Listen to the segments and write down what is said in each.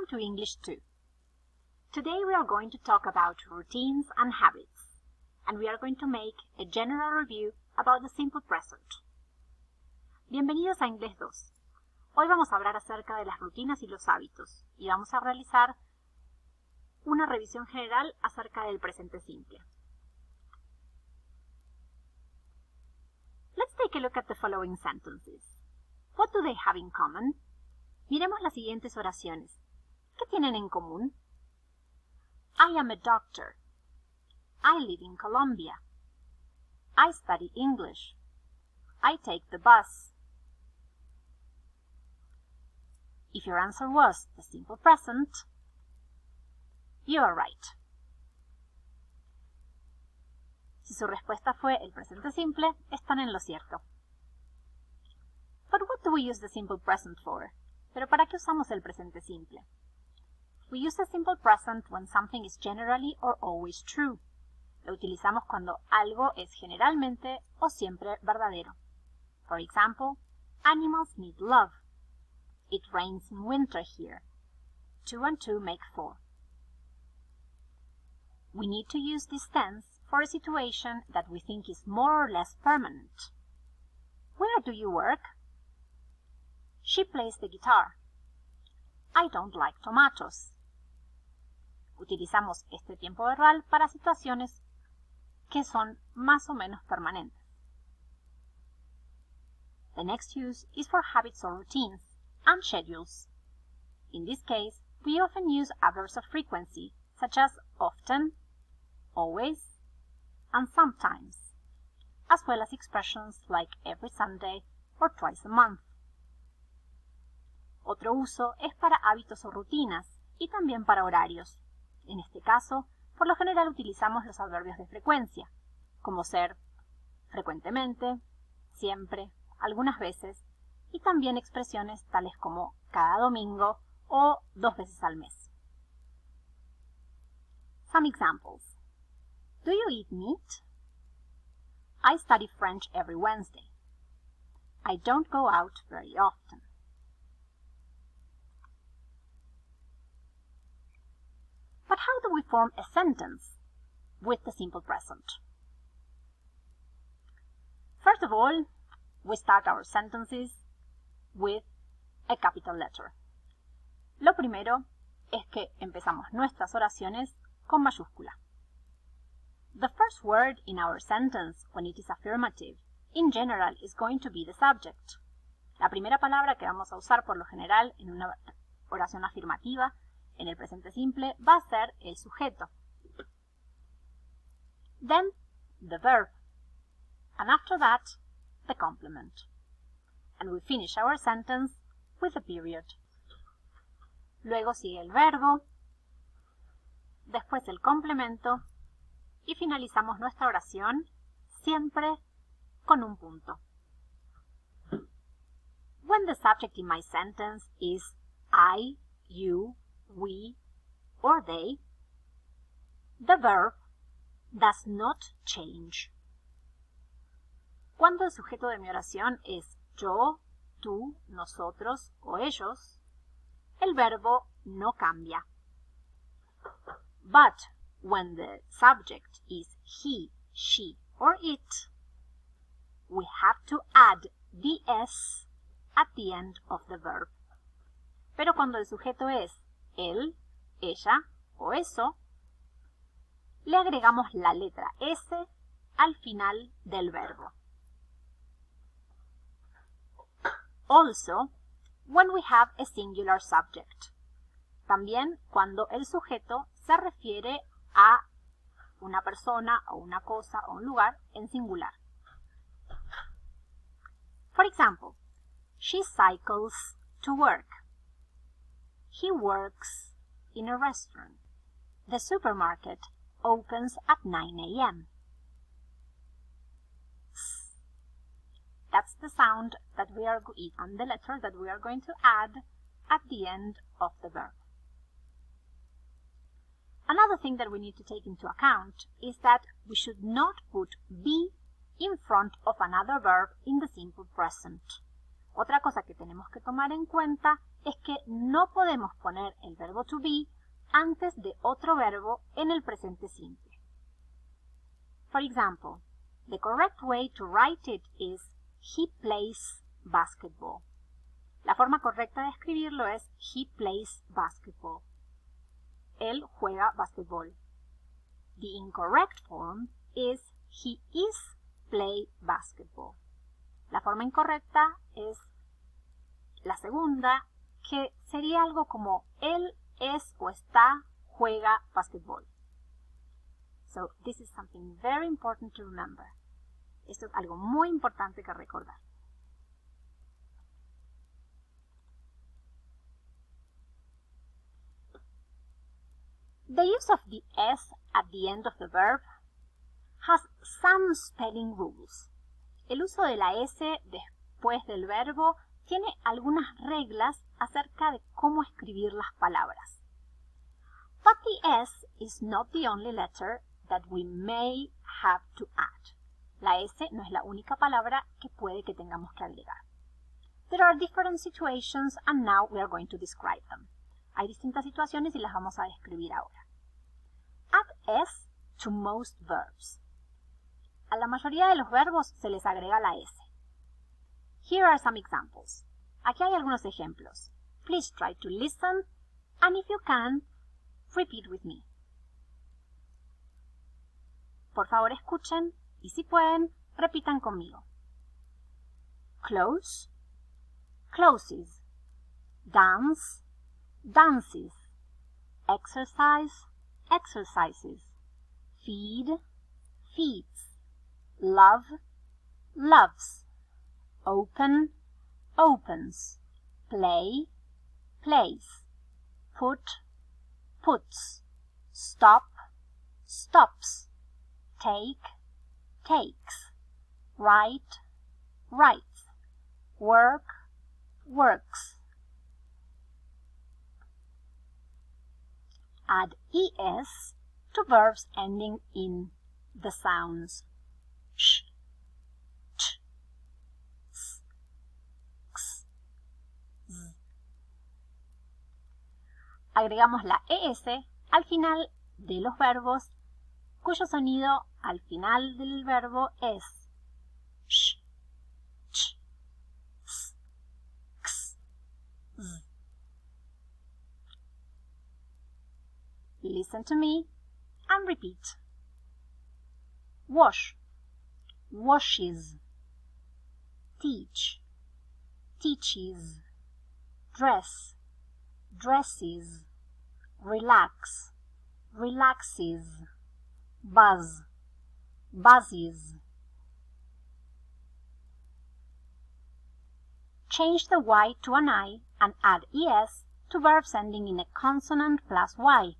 Welcome to English 2. Today we are going to talk about routines and habits, and we are going to make a general review about the simple present. Bienvenidos a Inglés 2. Hoy vamos a hablar acerca de las rutinas y los hábitos, y vamos a realizar una revisión general acerca del presente simple. Let's take a look at the following sentences. What do they have in common? Miremos las siguientes oraciones. ¿Qué tienen en común? I am a doctor. I live in Colombia. I study English. I take the bus. If your answer was the simple present, you are right. Si su respuesta fue el presente simple, están en lo cierto. But what do we use the simple present for? ¿Pero para qué usamos el presente simple? We use the simple present when something is generally or always true. Lo utilizamos cuando algo es generalmente o siempre verdadero. For example, animals need love. It rains in winter here. 2 and 2 make 4. We need to use this tense for a situation that we think is more or less permanent. Where do you work? She plays the guitar. I don't like tomatoes. Utilizamos este tiempo verbal para situaciones que son más o menos permanentes. The next use is for habits or routines and schedules. In this case, we often use adverbs of frequency, such as often, always, and sometimes, as well as expressions like every Sunday or twice a month. Otro uso es para hábitos o rutinas y también para horarios. En este caso, por lo general utilizamos los adverbios de frecuencia, como ser frecuentemente, siempre, algunas veces, y también expresiones tales como cada domingo o 2 veces al mes. Some examples. Do you eat meat? I study French every Wednesday. I don't go out very often. But how do we form a sentence with the simple present? First of all, we start our sentences with a capital letter. Lo primero es que empezamos nuestras oraciones con mayúscula. The first word in our sentence, when it is affirmative, in general is going to be the subject. La primera palabra que vamos a usar por lo general en una oración afirmativa en el presente simple va a ser el sujeto. Then the verb. And after that, the complement. And we finish our sentence with a period. Luego sigue el verbo, después el complemento y finalizamos nuestra oración siempre con un punto. When the subject in my sentence is I, you, we, or they, the verb does not change. Cuando el sujeto de mi oración es yo, tú, nosotros o ellos, el verbo no cambia. But when the subject is he, she, or it, we have to add the s at the end of the verb. Pero cuando el sujeto es él, ella o eso, le agregamos la letra S al final del verbo. Also, when we have a singular subject. También cuando el sujeto se refiere a una persona o una cosa o un lugar en singular. For example, she cycles to work. He works in a restaurant. The supermarket opens at 9 a.m. That's the sound that we are and the letter that we are going to add at the end of the verb. Another thing that we need to take into account is that we should not put be in front of another verb in the simple present. Otra cosa que tenemos que tomar en cuenta es que no podemos poner el verbo to be antes de otro verbo en el presente simple. For example, the correct way to write it is he plays basketball. La forma correcta de escribirlo es he plays basketball. Él juega basquetbol. The incorrect form is he is play basketball. La forma incorrecta es la segunda, que sería algo como él es o está, juega basquetbol. So this is something very important to remember. Esto es algo muy importante que recordar. The use of the S at the end of the verb has some spelling rules. El uso de la S después del verbo tiene algunas reglas acerca de cómo escribir las palabras. But the S is not the only letter that we may have to add. La S no es la única palabra que puede que tengamos que agregar. There are different situations and now we are going to describe them. Hay distintas situaciones y las vamos a describir ahora. Add S to most verbs. A la mayoría de los verbos se les agrega la S. Here are some examples. Aquí hay algunos ejemplos. Please try to listen and if you can, repeat with me. Por favor escuchen y si pueden, repitan conmigo. Close, closes. Dance, dances. Exercise, exercises. Feed, feeds. Love, loves. Open, opens. Play, plays. Put, puts. Stop, stops. Take, takes. Write, writes. Work, works. Add es to verbs ending in the sounds sh, ch, s, x, z. Agregamos la es al final de los verbos cuyo sonido al final del verbo es sh, ch, s, x, z. Listen to me and repeat. Wash, washes. Teach, teaches. Dress, dresses. Relax, relaxes. Buzz, buzzes. Change the Y to an I and add es to verbs ending in a consonant plus Y.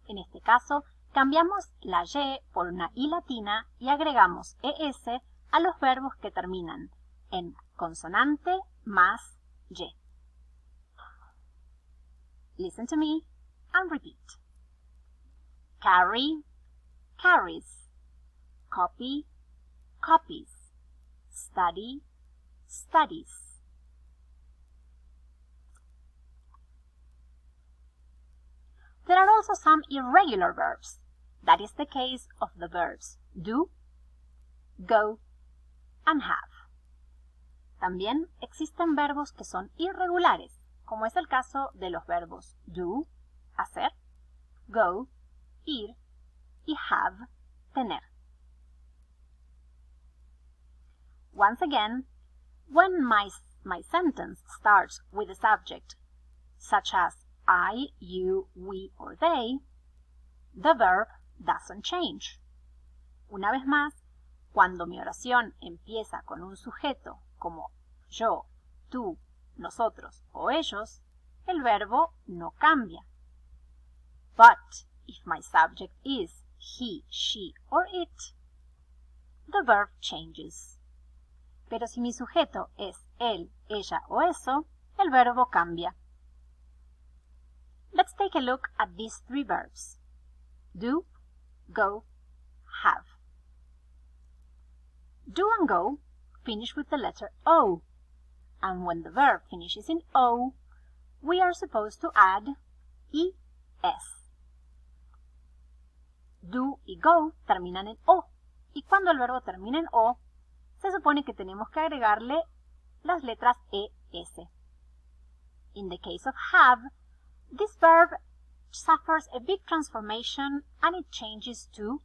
En este caso, cambiamos la Y por una I latina y agregamos ES a los verbos que terminan en consonante más Y. Listen to me and repeat. Carry, carries. Copy, copies. Study, studies. There are also some irregular verbs. That is the case of the verbs do, go, and have. También existen verbos que son irregulares, como es el caso de los verbos do, hacer, go, ir, y have, tener. Once again, when my sentence starts with a subject, such as I, you, we, or they, the verb doesn't change. Una vez más, cuando mi oración empieza con un sujeto como yo, tú, nosotros o ellos, el verbo no cambia. But if my subject is he, she, or it, the verb changes. Pero si mi sujeto es él, ella o eso, el verbo cambia. Let's take a look at these three verbs. Do, go, have. Do and go finish with the letter O. And when the verb finishes in O, we are supposed to add es. Do y go terminan en o, y cuando el verbo termina en o, se supone que tenemos que agregarle las letras es. In the case of have, this verb suffers a big transformation and it changes to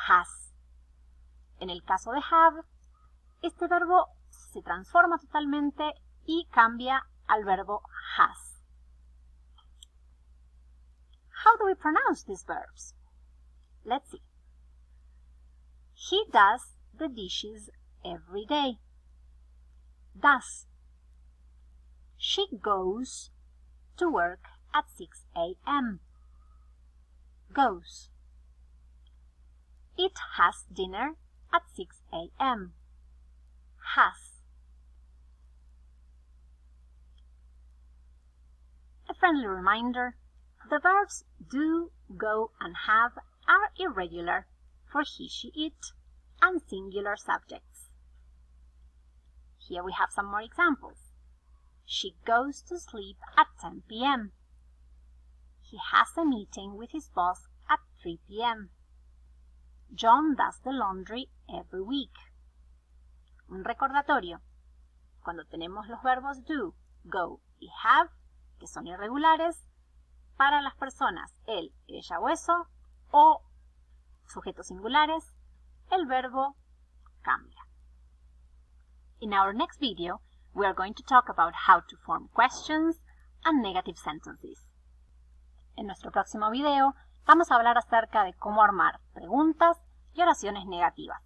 has. En el caso de have, este verbo se transforma totalmente y cambia al verbo has. How do we pronounce these verbs? Let's see. He does the dishes every day. Does. She goes to work at 6 a.m. Goes. It has dinner at 6 a.m. Has. A friendly reminder, the verbs do, go, and have are irregular for he, she, it, and singular subjects. Here we have some more examples. She goes to sleep at 10 p.m. He has a meeting with his boss at 3 p.m. John does the laundry every week. Un recordatorio. Cuando tenemos los verbos do, go y have, que son irregulares, para las personas él, ella o eso, o sujetos singulares, el verbo cambia. In our next video, we are going to talk about how to form questions and negative sentences. En nuestro próximo video, vamos a hablar acerca de cómo armar preguntas y oraciones negativas.